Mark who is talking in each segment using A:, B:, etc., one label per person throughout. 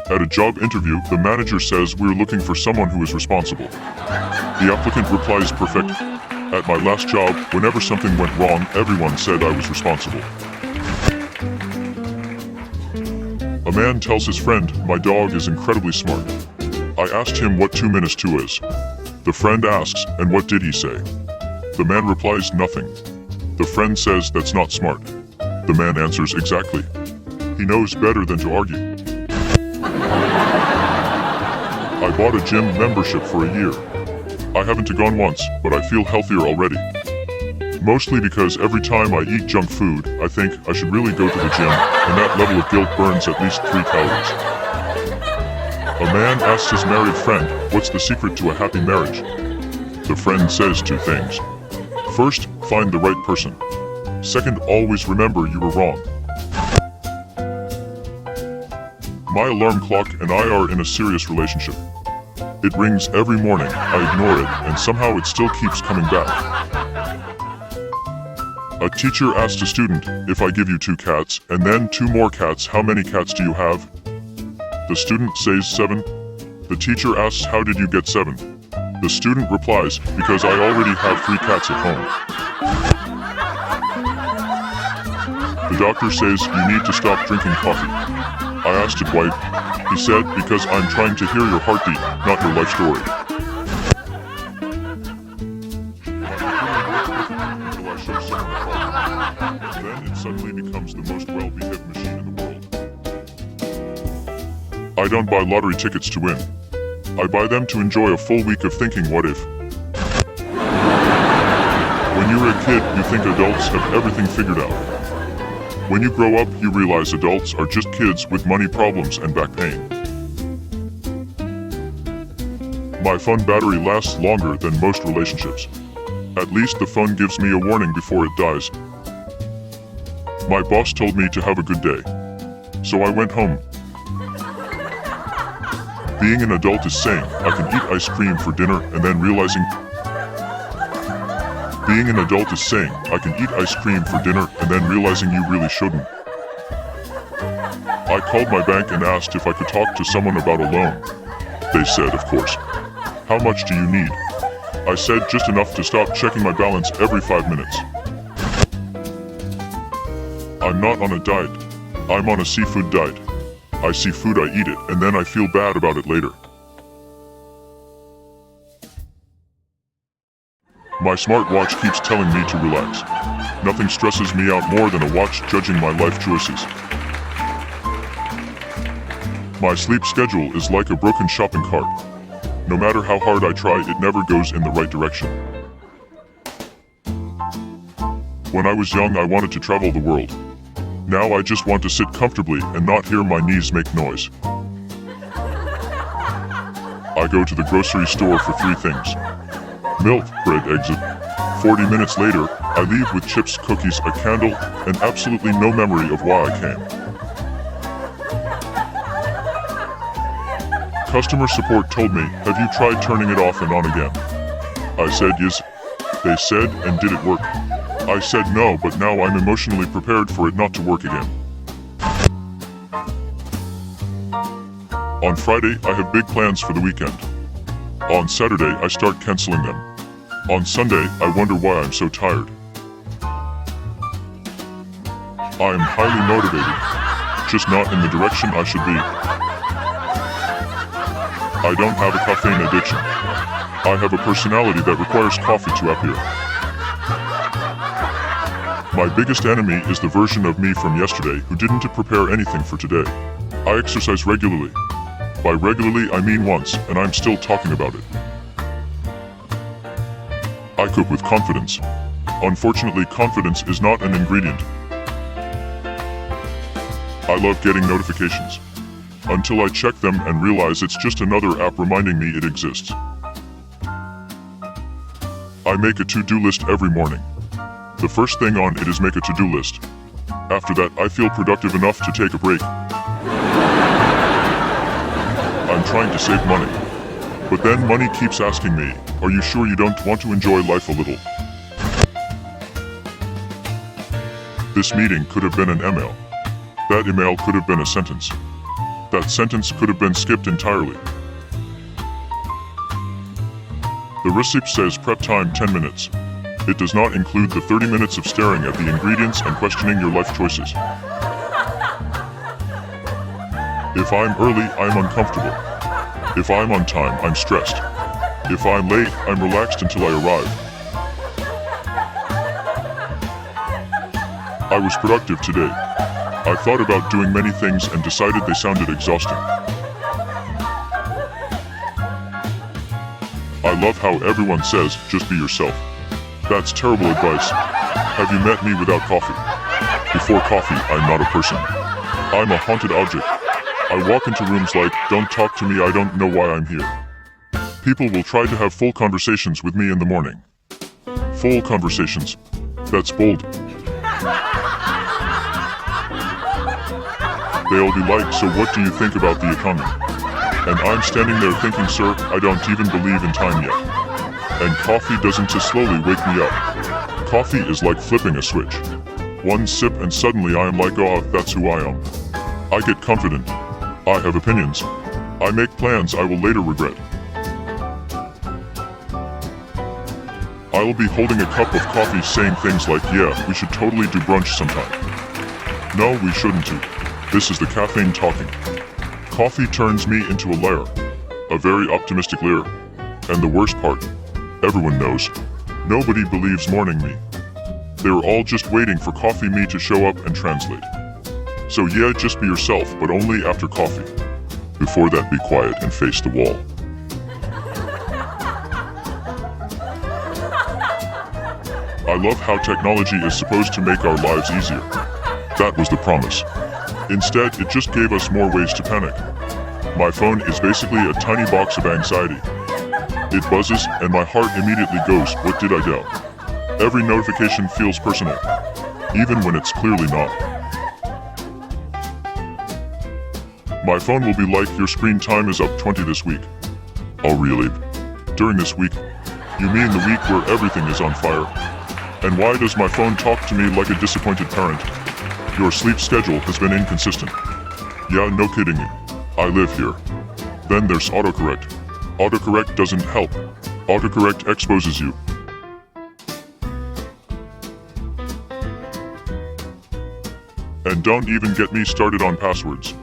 A: At a job interview, the manager says we're looking for someone who is responsible. The applicant replies, perfect. At my last job, whenever something went wrong, everyone said I was responsible. A man tells his friend, my dog is incredibly smart. I asked him what 2 minus 2 is. The friend asks, and what did he say? The man replies, nothing. The friend says, that's not smart. The man answers, exactly. He knows better than to argue. I bought a gym membership for a year. I haven't gone once, but I feel healthier already. Mostly because every time I eat junk food, I think I should really go to the gym, and that level of guilt burns at least 3 calories. A man asks his married friend, what's the secret to a happy marriage? The friend says 2 things. First, find the right person. Second, always remember you were wrong. My alarm clock and I are in a serious relationship. It rings every morning, I ignore it, and somehow it still keeps coming back. A teacher asked a student, if I give you 2 cats, and then 2 more cats, how many cats do you have? The student says 7. The teacher asks, how did you get 7? The student replies, because I already have 3 cats at home. The doctor says, you need to stop drinking coffee. I asked his wife. He said, because I'm trying to hear your heartbeat, not your life story. Until I show someone the problem. Then it suddenly becomes the most well-behaved machine in the world. I don't buy lottery tickets to win. I buy them to enjoy a full week of thinking what if. When you're a kid, you think adults have everything figured out. When you grow up, you realize adults are just kids with money problems and back pain. My phone battery lasts longer than most relationships. At least the phone gives me a warning before it dies. My boss told me to have a good day, so I went home. Being an adult is saying, I can eat ice cream for dinner and then realizing Being an adult is saying, I can eat ice cream for dinner and then realizing you really shouldn't. I called my bank and asked if I could talk to someone about a loan. They said, of course. How much do you need? I said just enough to stop checking my balance every 5 minutes. I'm not on a diet. I'm on a seafood diet. I see food, I eat it, and then I feel bad about it later. My smartwatch keeps telling me to relax. Nothing stresses me out more than a watch judging my life choices. My sleep schedule is like a broken shopping cart. No matter how hard I try, it never goes in the right direction. When I was young, I wanted to travel the world. Now I just want to sit comfortably and not hear my knees make noise. I go to the grocery store for 3 things. Milk, bread, eggs. 40 minutes later, I leave with chips, cookies, a candle, and absolutely no memory of why I came. Customer support told me, have you tried turning it off and on again? I said yes. They said, and did it work? I said no, but now I'm emotionally prepared for it not to work again. On Friday, I have big plans for the weekend. On Saturday, I start canceling them. On Sunday, I wonder why I'm so tired. I am highly motivated, just not in the direction I should be. I don't have a caffeine addiction. I have a personality that requires coffee to appear. My biggest enemy is the version of me from yesterday who didn't prepare anything for today. I exercise regularly. By regularly, I mean once, and I'm still talking about it. I cook with confidence. Unfortunately, confidence is not an ingredient. I love getting notifications. Until I check them and realize it's just another app reminding me it exists. I make a to-do list every morning. The first thing on it is make a to-do list. After that, I feel productive enough to take a break. I'm trying to save money. But then money keeps asking me, are you sure you don't want to enjoy life a little? This meeting could have been an email. That email could have been a sentence. That sentence could have been skipped entirely. The receipt says prep time 10 minutes. It does not include the 30 minutes of staring at the ingredients and questioning your life choices. If I'm early, I'm uncomfortable. If I'm on time, I'm stressed. If I'm late, I'm relaxed until I arrive. I was productive today. I thought about doing many things and decided they sounded exhausting. I love how everyone says, just be yourself. That's terrible advice. Have you met me without coffee? Before coffee, I'm not a person. I'm a haunted object. I walk into rooms like, don't talk to me, I don't know why I'm here. People will try to have full conversations with me in the morning. Full conversations. That's bold. They'll be like, so what do you think about the economy? And I'm standing there thinking, sir, I don't even believe in time yet. And coffee doesn't just slowly wake me up. Coffee is like flipping a switch. One sip and suddenly I am like, oh, that's who I am. I get confident. I have opinions. I make plans I will later regret. I will be holding a cup of coffee saying things like, yeah, we should totally do brunch sometime. No, we shouldn't do. This is the caffeine talking. Coffee turns me into a liar. A very optimistic liar. And the worst part, everyone knows. Nobody believes morning me. They are all just waiting for coffee me to show up and translate. So yeah, just be yourself, but only after coffee. Before that, be quiet and face the wall. I love how technology is supposed to make our lives easier. That was the promise. Instead, it just gave us more ways to panic. My phone is basically a tiny box of anxiety. It buzzes, and my heart immediately goes, what did I do? Every notification feels personal, even when it's clearly not. My phone will be like, your screen time is up 20 this week. Oh really? During this week? You mean the week where everything is on fire? And why does my phone talk to me like a disappointed parent? Your sleep schedule has been inconsistent. Yeah, no kidding you. I live here. Then there's autocorrect. Autocorrect doesn't help. Autocorrect exposes you. And don't even get me started on passwords.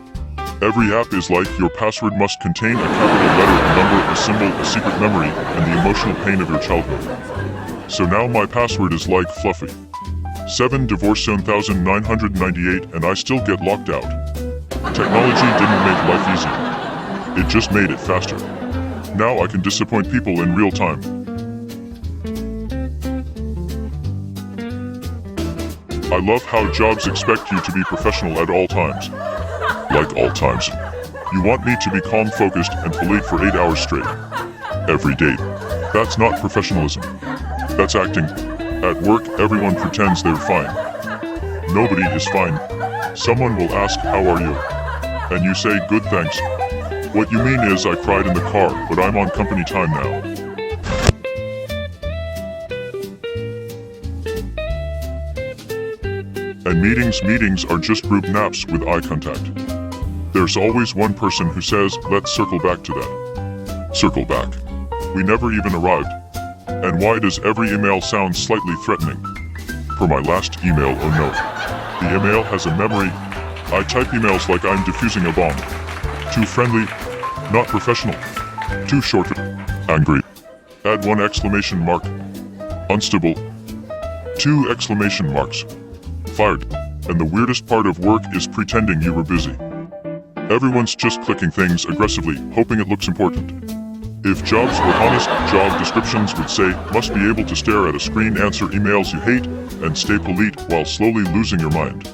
A: Every app is like, your password must contain a capital letter, a number, a symbol, a secret memory, and the emotional pain of your childhood. So now my password is like fluffy. 7 divorce zone 1998 and I still get locked out. Technology didn't make life easier. It just made it faster. Now I can disappoint people in real time. I love how jobs expect you to be professional at all times. Like all times. You want me to be calm, focused, and polite for 8 hours straight. Every day. That's not professionalism. That's acting. At work, everyone pretends they're fine. Nobody is fine. Someone will ask, how are you? And you say, good thanks. What you mean is, I cried in the car, but I'm on company time now. And meetings are just group naps with eye contact. There's always one person who says, let's circle back to that. Circle back. We never even arrived. And why does every email sound slightly threatening? For my last email, oh no. The email has a memory. I type emails like I'm defusing a bomb. Too friendly, not professional. Too short, angry. Add 1 exclamation mark. Unstable. 2 exclamation marks. Fired. And the weirdest part of work is pretending you were busy. Everyone's just clicking things aggressively, hoping it looks important. If jobs were honest, job descriptions would say, must be able to stare at a screen, answer emails you hate, and stay polite while slowly losing your mind.